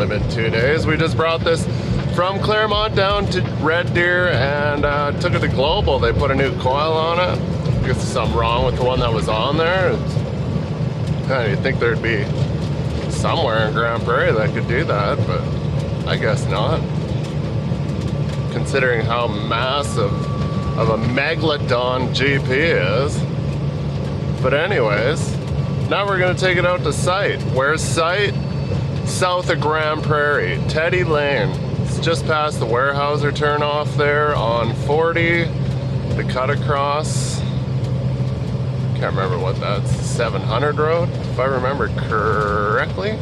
only been 2 days. We just brought this from Claremont down to Red Deer and took it to Global. They put a new coil on it. I guess there's something wrong with the one that was on there. You'd think there'd be somewhere in Grand Prairie that could do that, but I guess not. Considering how massive of a megalodon GP is. But anyways, now we're gonna take it out to site. Where's site? South of Grand Prairie, Teddy Lane. It's just past the Warehouser turnoff there on 40. The cut across. Can't remember what that's, 700 road, if I remember correctly.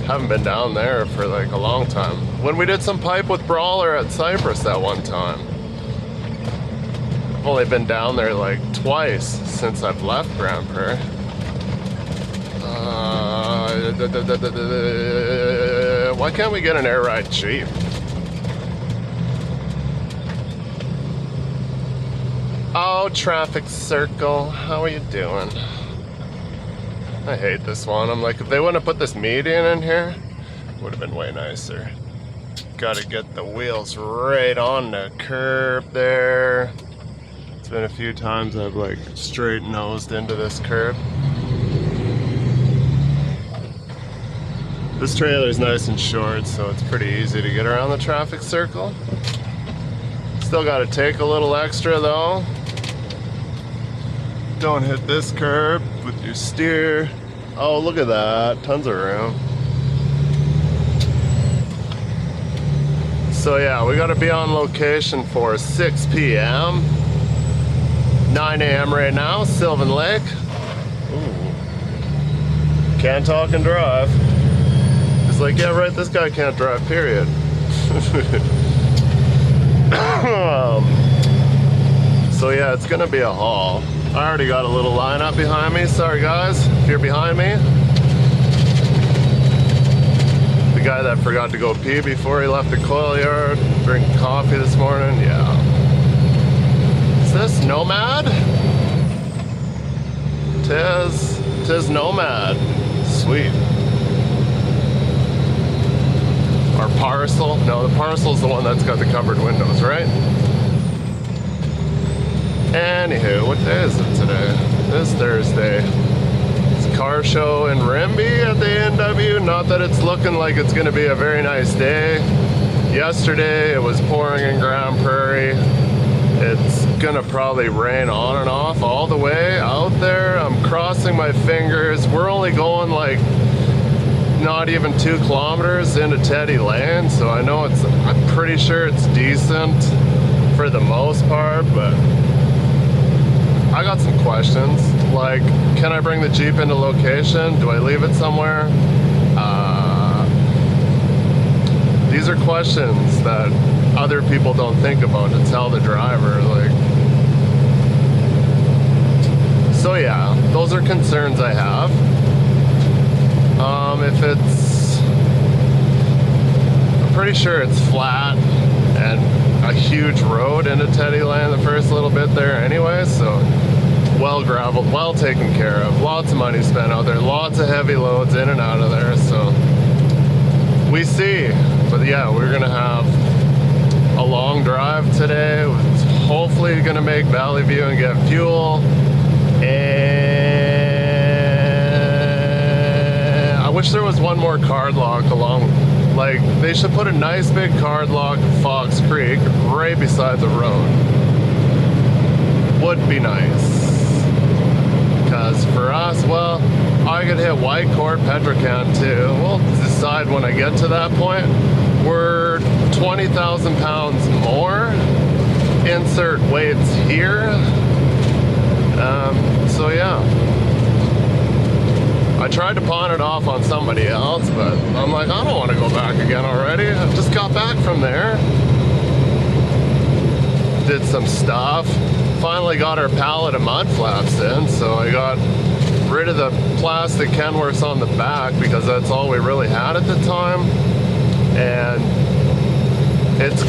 Haven't been down there for like a long time. When we did some pipe with Brawler at Cypress that one time. I've only been down there like twice since I've left Grand Prairie. Why can't we get an air ride Jeep? Oh, traffic circle, how are you doing? I hate this one. I'm like, if they wouldn't have put this median in here, it would have been way nicer. Gotta get the wheels right on the curb there. It's been a few times I've like straight nosed into this curb. This trailer's nice and short, so it's pretty easy to get around the traffic circle. Still gotta take a little extra though. Don't hit this curb with your steer. Oh, look at that, tons of room. So yeah, we gotta be on location for 6 p.m. 9 a.m. right now, Sylvan Lake. Ooh. Can't talk and drive. It's like, yeah right, this guy can't drive, period. So yeah, it's gonna be a haul. I already got a little lineup behind me. Sorry guys, if you're behind me. The guy that forgot to go pee before he left the coil yard, drinking coffee this morning, yeah. Is this Nomad? Tis Nomad. Sweet. Our Parcel? No, the Parcel's the one that's got the covered windows, right? Anywho, what day is it today? This Thursday. It's a car show in Rimbey at the NW. Not that it's looking like it's gonna be a very nice day. Yesterday it was pouring in Grand Prairie. It's gonna probably rain on and off all the way out there. I'm crossing my fingers. We're only going like not even 2 kilometers into Teddy Lane, so I know I'm pretty sure it's decent for the most part, but I got some questions, like, can I bring the Jeep into location? Do I leave it somewhere? These are questions that other people don't think about to tell the driver, like. So yeah, those are concerns I have. If it's, I'm pretty sure it's flat and a huge road into Teddy Lane the first little bit there anyway, so well graveled, well taken care of, lots of money spent out there, lots of heavy loads in and out of there, so we see. But yeah, we're gonna have a long drive today. It's hopefully gonna make Valley View and get fuel, and I wish there was one more card lock along. Like, they should put a nice big card lock at Fox Creek right beside the road. Would be nice. Because for us, well, I could hit Whitecourt, Petrocan too. We'll decide when I get to that point. We're 20,000 pounds more. Insert weights here. So yeah. I tried to pawn it off on somebody else, but I'm like, I don't want to go back again already. I just got back from there. Did some stuff. Finally got our pallet of mud flaps in, so I got rid of the plastic Kenworths on the back because that's all we really had at the time. And it's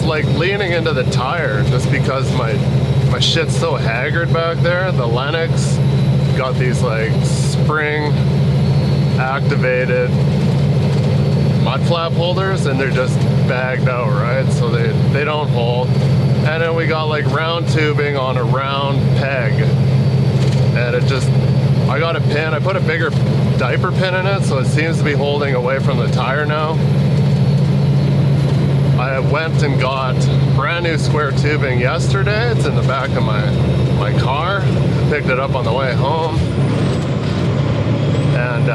like leaning into the tire just because my shit's so haggard back there. The Lennox got these like spring activated mud flap holders, and they're just bagged out, right? So they don't hold. And then we got like round tubing on a round peg, and it just, I got a pin, I put a bigger diaper pin in it, so it seems to be holding away from the tire now. I went and got brand new square tubing yesterday. It's in the back of my car. I picked it up on the way home. And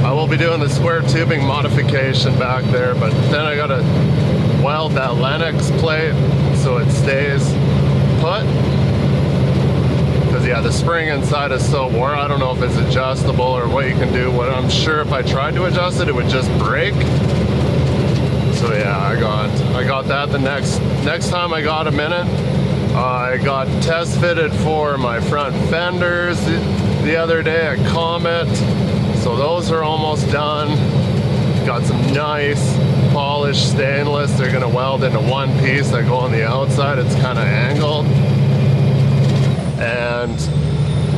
I will be doing the square tubing modification back there, but then I gotta weld that Lennox plate so it stays put. Because yeah, the spring inside is so wore. I don't know if it's adjustable or what you can do. What I'm sure if I tried to adjust it, it would just break. So yeah, I got that the next time I got a minute. I got test fitted for my front fenders the other day at Comet. So those are almost done. Got some nice polished stainless. They're gonna weld into one piece that go on the outside. It's kind of angled. And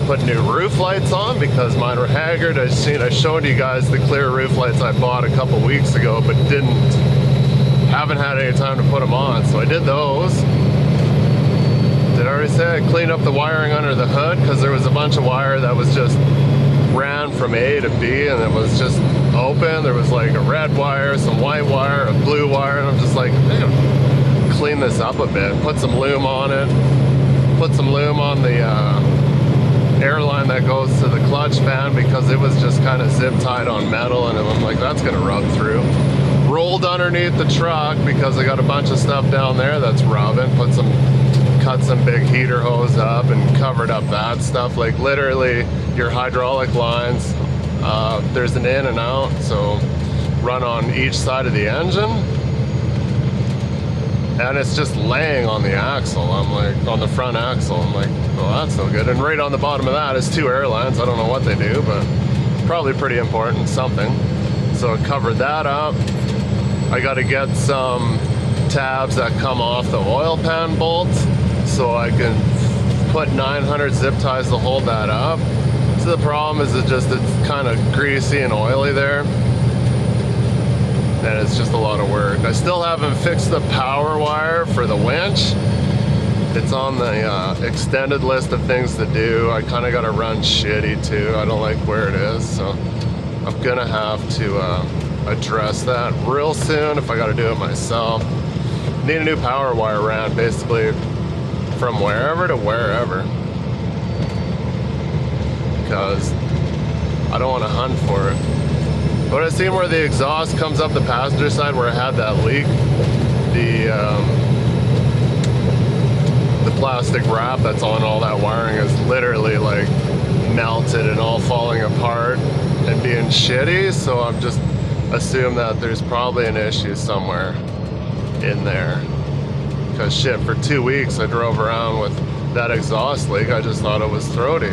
put new roof lights on because mine were haggard. I showed you guys the clear roof lights I bought a couple weeks ago, but haven't had any time to put them on, so I did those. Did I already say I cleaned up the wiring under the hood? Because there was a bunch of wire that was just ran from A to B and it was just open. There was like a red wire, some white wire, a blue wire, and I'm just like, I gotta clean this up a bit. Put some lume on it. Put some lume on the air line that goes to the clutch fan because it was just kind of zip tied on metal, and I'm like, that's gonna rub through. Rolled underneath the truck because I got a bunch of stuff down there that's rubbing. Cut some big heater hose up and covered up that stuff. Like literally your hydraulic lines, there's an in and out, so run on each side of the engine. And it's just laying on the axle. I'm like, on the front axle. I'm like, oh, that's no good. And right on the bottom of that is two air lines. I don't know what they do, but probably pretty important, something. So I covered that up. I got to get some tabs that come off the oil pan bolts so I can put 900 zip ties to hold that up. So the problem is it's kind of greasy and oily there, and it's just a lot of work. I still haven't fixed the power wire for the winch. It's on the extended list of things to do. I kind of got to run shitty too. I don't like where it is, so I'm gonna have to address that real soon if I got to do it myself. Need a new power wire ran basically from wherever to wherever, because I don't want to hunt for it. But I seen where the exhaust comes up the passenger side where I had that leak. The plastic wrap that's on all that wiring is literally like melted and all falling apart and being shitty, so I'm just assume that there's probably an issue somewhere in there. Because shit, for 2 weeks I drove around with that exhaust leak. I just thought it was throaty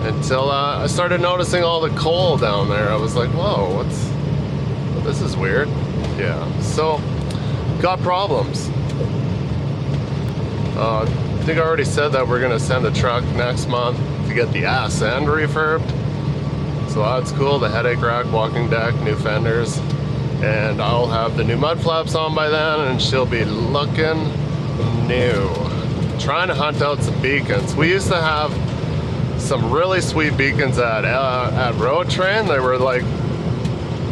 until I started noticing all the coal down there. I was like, whoa, this is weird. Yeah, so got problems. I think I already said that we're gonna send the truck next month to get the ass end refurbed. So that's cool. The headache rack, walking deck, new fenders, and I'll have the new mud flaps on by then, and she'll be looking new. Trying to hunt out some beacons. We used to have some really sweet beacons at Road Train. They were like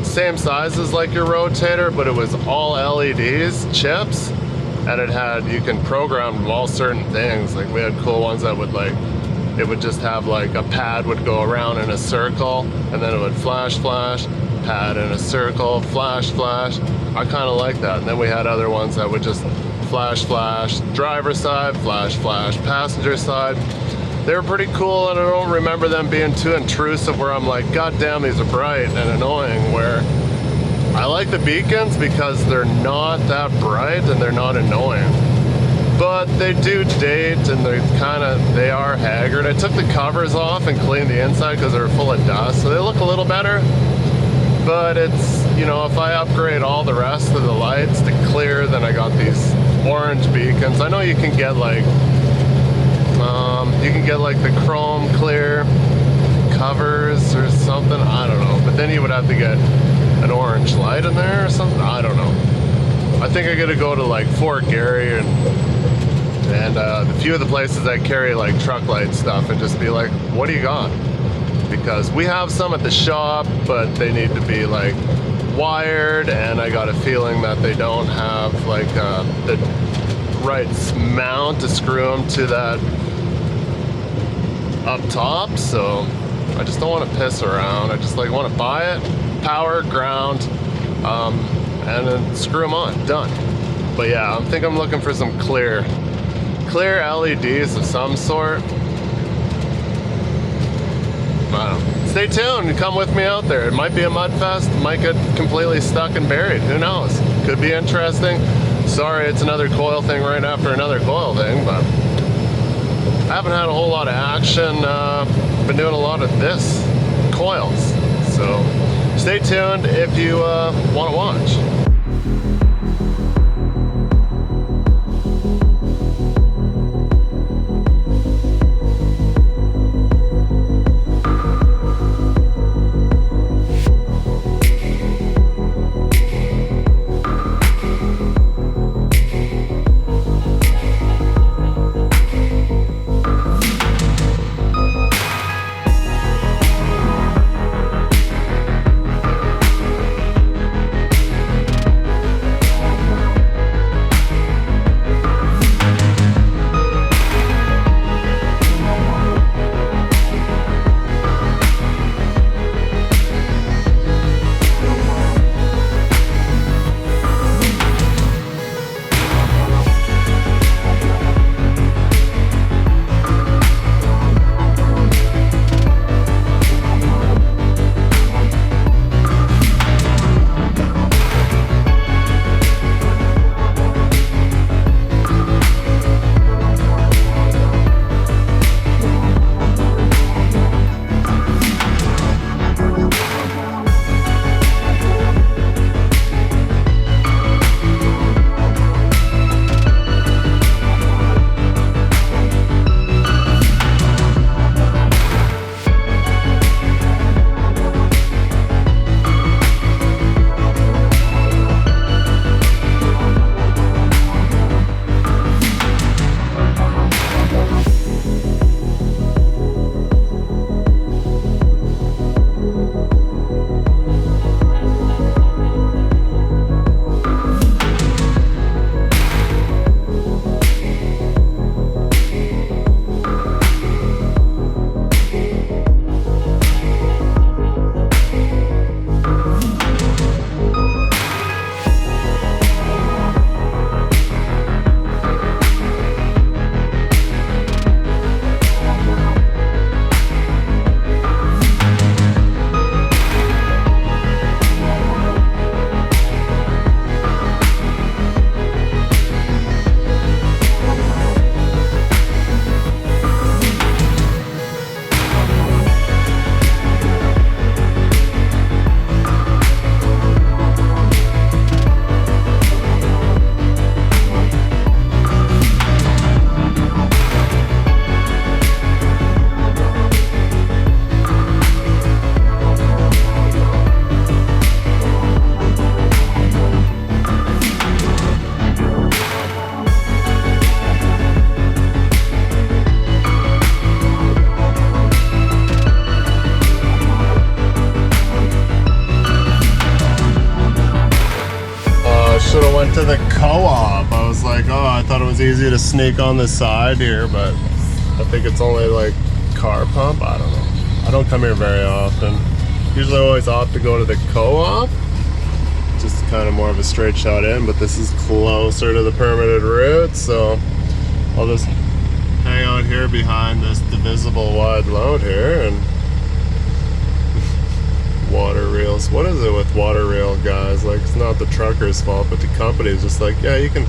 same sizes like your rotator, but it was all LEDs, chips, and you can program all certain things. Like we had cool ones that would it would just have like a pad would go around in a circle, and then it would flash, pad in a circle, flash. I kind of like that. And then we had other ones that would just flash, driver side, flash, passenger side. They were pretty cool, and I don't remember them being too intrusive where I'm like, God damn, these are bright and annoying. Where I like the beacons because they're not that bright and they're not annoying. But they do date, and they are haggard. I took the covers off and cleaned the inside because they were full of dust, so they look a little better. But it's, if I upgrade all the rest of the lights to clear, then I got these orange beacons. I know you can get the chrome clear covers or something. I don't know. But then you would have to get an orange light in there or something. I don't know. I think I gotta go to like Fort Garry and a few of the places that carry like truck light stuff and just be like, what do you got? Because we have some at the shop, but they need to be like wired, and I got a feeling that they don't have like the right mount to screw them to that up top. So I just don't want to piss around. I just like want to buy it, power, ground, and then screw them on. Done. But yeah, I think I'm looking for some clear LEDs of some sort. I don't know. Stay tuned and come with me out there. It might be a mud fest, might get completely stuck and buried. Who knows? Could be interesting. Sorry, it's another coil thing right after another coil thing, but I haven't had a whole lot of action. Been doing a lot of this, coils. So stay tuned if you want to watch. should have went to the co-op. I was like, oh, I thought it was easy to sneak on the side here, but I think it's only like car pump. I don't know. I don't come here very often. Usually I always opt to go to the co-op. Just kind of more of a straight shot in, but this is closer to the permitted route, so I'll just hang out here behind this divisible wide load here and water reels. What is it with water reel guys? Like, it's not the trucker's fault, but the company's just like, yeah, you can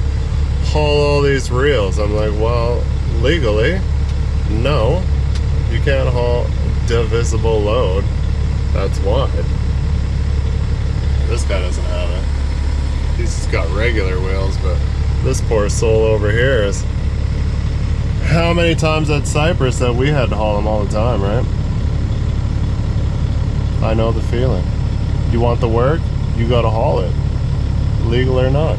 haul all these reels. I'm like, well, legally, no, you can't haul divisible load that's wide. This guy doesn't have it. He's just got regular wheels, but this poor soul over here is, how many times at Cypress that we had to haul him all the time, right? I know the feeling. You want the work, you gotta haul it, legal or not.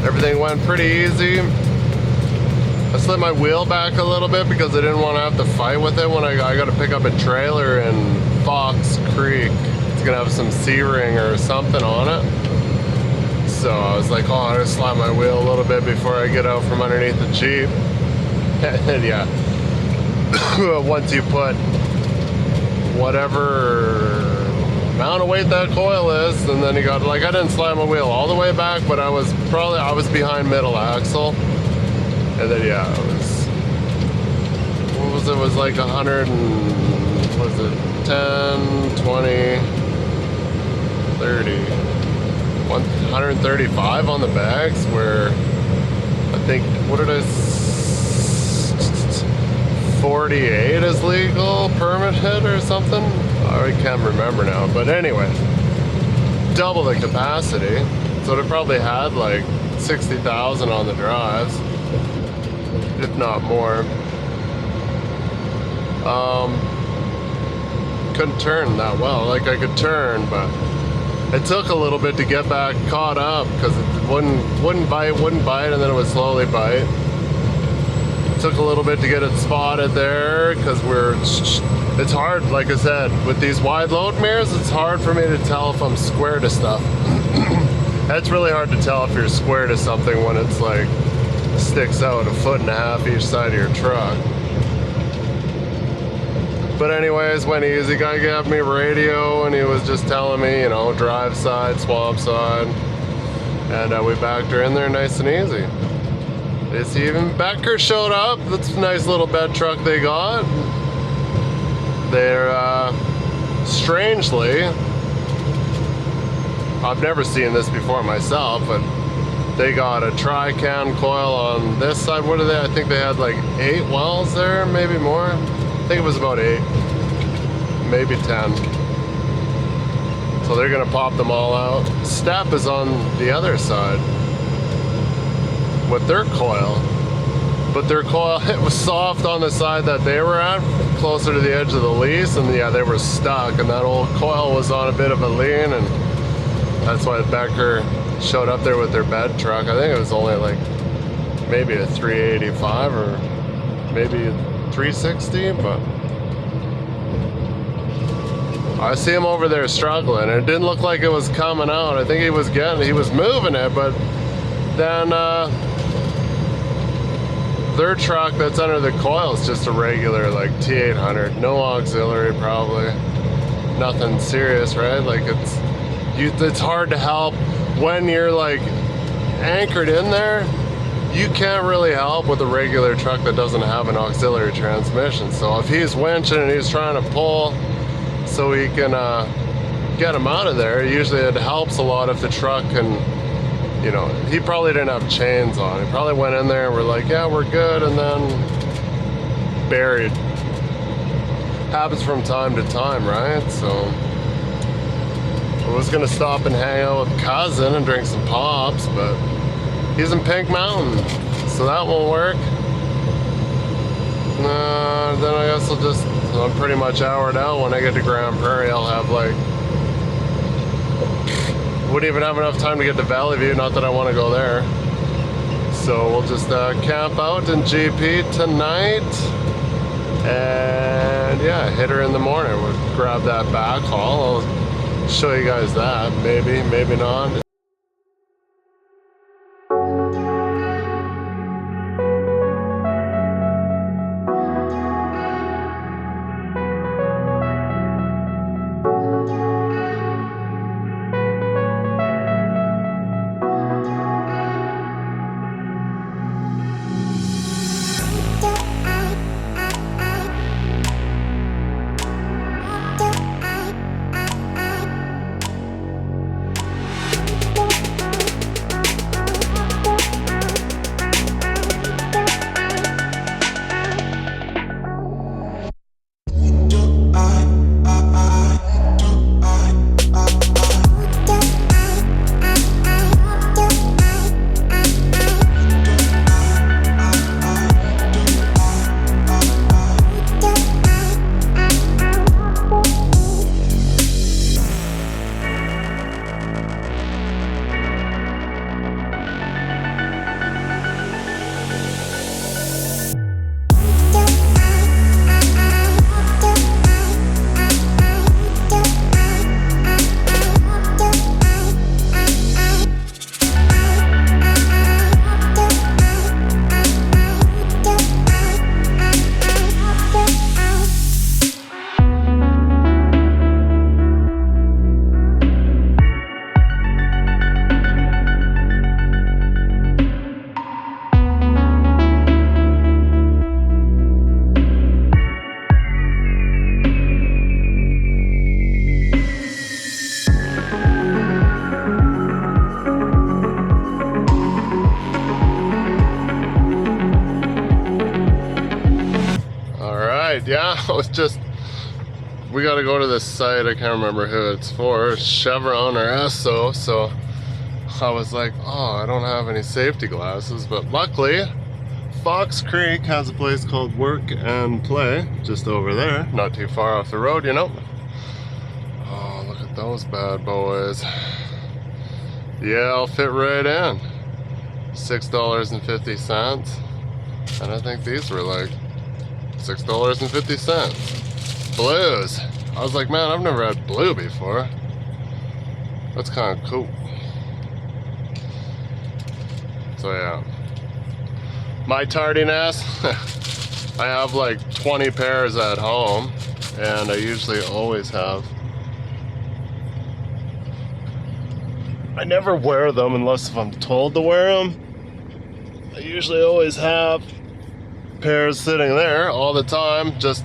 Everything went pretty easy. I slid my wheel back a little bit because I didn't want to have to fight with it when I got to pick up a trailer in Fox Creek. It's gonna have some C-ring or something on it. So I was like, oh, I'm gonna slide my wheel a little bit before I get out from underneath the Jeep. And yeah, once you put whatever amount of weight that coil is, and then you got, like, I didn't slide my wheel all the way back, but I was behind middle axle. And then yeah, it was, what was it? It was like 100 and, what was it, 10, 20, 30, 135 on the bags, where I think, what did I, 48 is legal permit hit or something? I can't remember now, but anyway, double the capacity. So it probably had like 60,000 on the drives, if not more. Couldn't turn that well. Like, I could turn, but it took a little bit to get back caught up because it wouldn't bite, and then it would slowly bite. Took a little bit to get it spotted there because it's hard, like I said, with these wide load mirrors, it's hard for me to tell if I'm square to stuff. It's really hard to tell if you're square to something when it's like sticks out 1.5 feet each side of your truck. But anyways, went easy. Guy gave me radio and he was just telling me, you know, drive side, swamp side, and we backed her in there nice and easy. This even Becker showed up. That's a nice little bed truck they got. They're strangely, I've never seen this before myself, but they got a tri-cam coil on this side. What are they? I think they had like 8 wells there, maybe more. I think it was about 8, maybe 10. So they're gonna pop them all out. Step is on the other side with their coil, but their coil, it was soft on the side that they were at, closer to the edge of the lease, and yeah, they were stuck, and that old coil was on a bit of a lean, and that's why Becker showed up there with their bed truck. I think it was only like maybe a 385 or maybe a 360, but I see him over there struggling. It didn't look like it was coming out. I think he was moving it, but then their truck that's under the coil is just a regular like T800, no auxiliary, probably nothing serious, right? Like it's hard to help when you're like anchored in there. You can't really help with a regular truck that doesn't have an auxiliary transmission. So if he's winching and he's trying to pull so he can get him out of there, usually it helps a lot if the truck can, you know, he probably didn't have chains on. He probably went in there and we're like, yeah, we're good, and then buried. Happens from time to time, right? So I was gonna stop and hang out with cousin and drink some pops, but he's in Pink Mountain, so that won't work. Then I guess I'm pretty much houred out. When I get to Grand Prairie, I'll have like, wouldn't even have enough time to get to Valley View, not that I want to go there. So we'll just camp out in GP tonight, and yeah, hit her in the morning. We'll grab that backhaul. I'll show you guys that, maybe, maybe not. Yeah, I was just, we got to go to this site. I can't remember who it's for, Chevron or Esso. So I was like, oh, I don't have any safety glasses, but luckily Fox Creek has a place called Work and Play just over there, not too far off the road, you know. Oh, look at those bad boys. Yeah, I'll fit right in. $6.50, and I think these were like $6.50. Blues. I was like, man, I've never had blue before. That's kind of cool. So yeah, my tardiness. I have like 20 pairs at home, and I usually always have. I never wear them unless if I'm told to wear them. I usually always have pairs sitting there all the time, just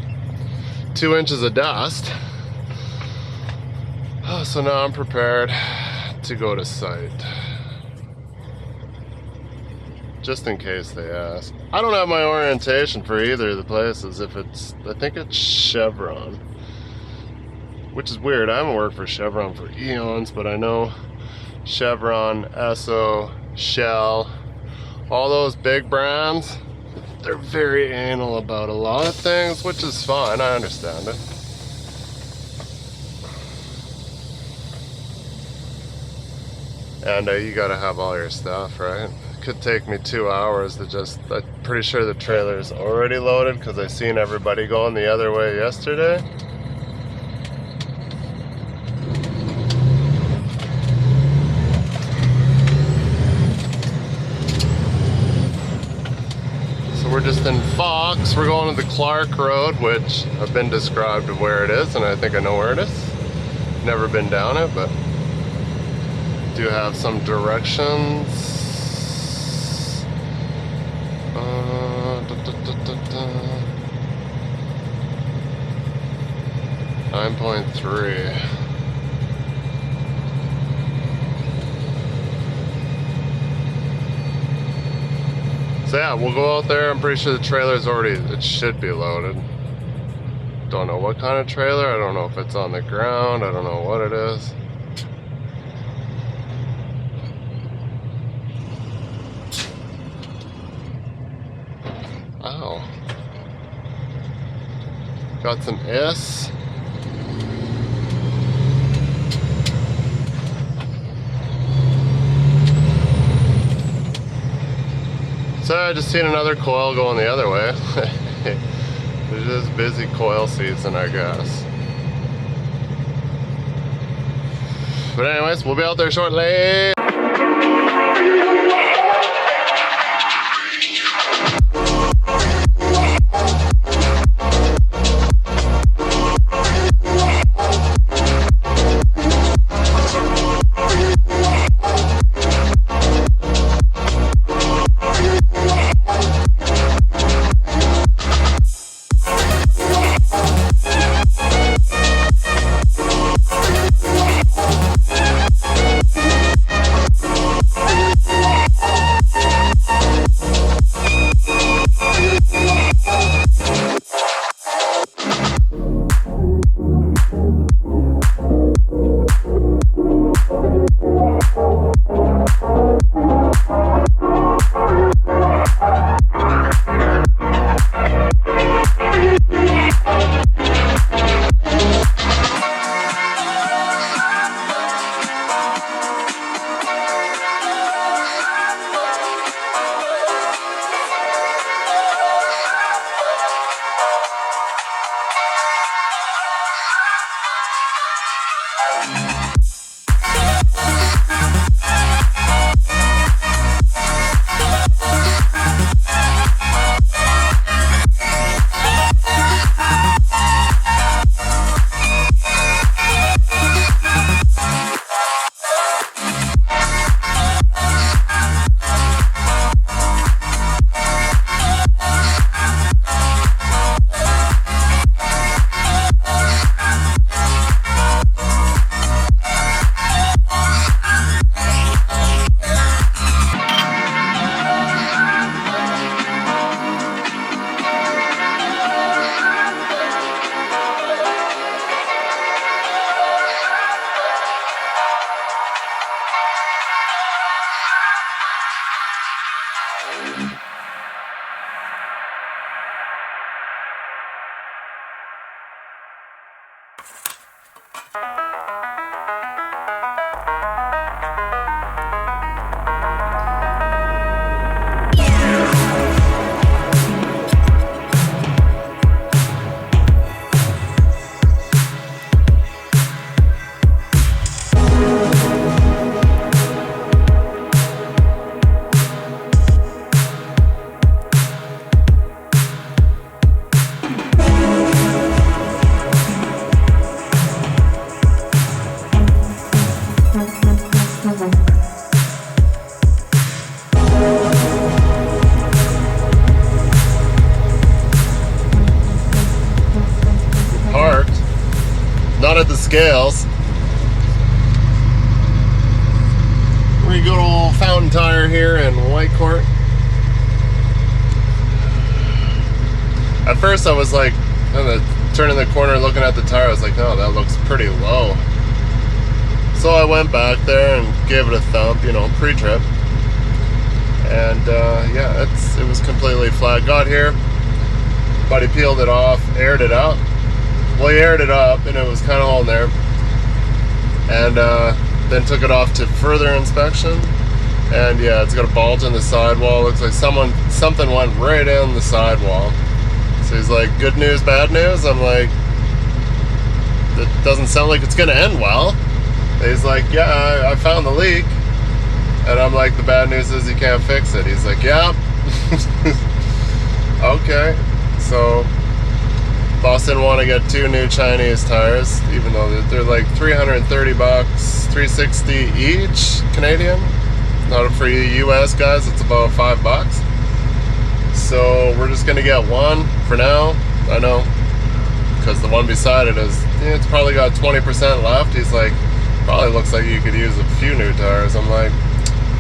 2 inches of dust. Oh, so now I'm prepared to go to site. Just in case they ask. I don't have my orientation for either of the places. If it's, I think it's Chevron, which is weird. I haven't worked for Chevron for eons, but I know Chevron, Esso, Shell, all those big brands, they're very anal about a lot of things, which is fine. I understand it. And you gotta have all your stuff, right? It could take me 2 hours to just, I'm pretty sure the trailer's already loaded because I seen everybody going the other way yesterday. So we're just in Fox. We're going to the Clark Road, which I've been described of where it is, and I think I know where it is. Never been down it, but do have some directions. 9.3. So yeah, we'll go out there. I'm pretty sure the trailer's already, it should be loaded. Don't know what kind of trailer. I don't know if it's on the ground. I don't know what it is. Oh. Got some S. So I just seen another coil going the other way. It's just busy coil season, I guess. But anyways, we'll be out there shortly. scales. We good old Fountain Tire here in Whitecourt. At first I was like, turning the corner looking at the tire, I was like, oh, that looks pretty low. So I went back there and gave it a thump, you know, pre-trip. And yeah, it was completely flat. Got here, buddy peeled it off, aired it up. Well, he aired it up and it was kind of all in there. And then took it off to further inspection. And yeah, it's got a bulge in the sidewall. Looks like something went right in the sidewall. So he's like, good news, bad news? I'm like, that doesn't sound like it's gonna end well. And he's like, yeah, I found the leak. And I'm like, the bad news is you can't fix it. He's like, yeah. Okay. So boss didn't want to get 2 new Chinese tires, even though they're like $330, $360 each Canadian. Not for you US guys, it's about $5. So we're just gonna get one for now. I know, because the one beside it is, it's probably got 20% left. He's like, probably looks like you could use a few new tires. I'm like,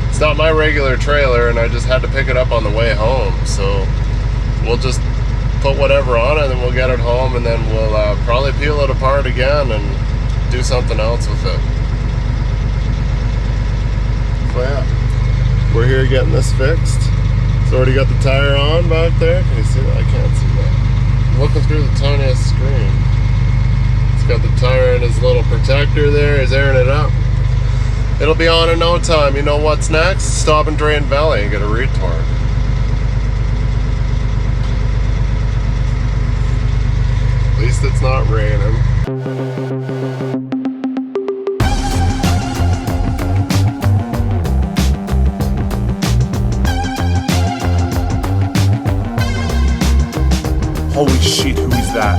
it's not my regular trailer, and I just had to pick it up on the way home. So we'll just put whatever on it, and we'll get it home, and then we'll probably peel it apart again and do something else with it. So yeah, we're here getting this fixed. It's already got the tire on back there. Can you see that? I can't see that. I'm looking through the tiniest screen. It's got the tire in his little protector there. He's airing it up. It'll be on in no time. You know what's next? Stop and drain valley and get a retort. At least it's not raining. Holy shit, who is that?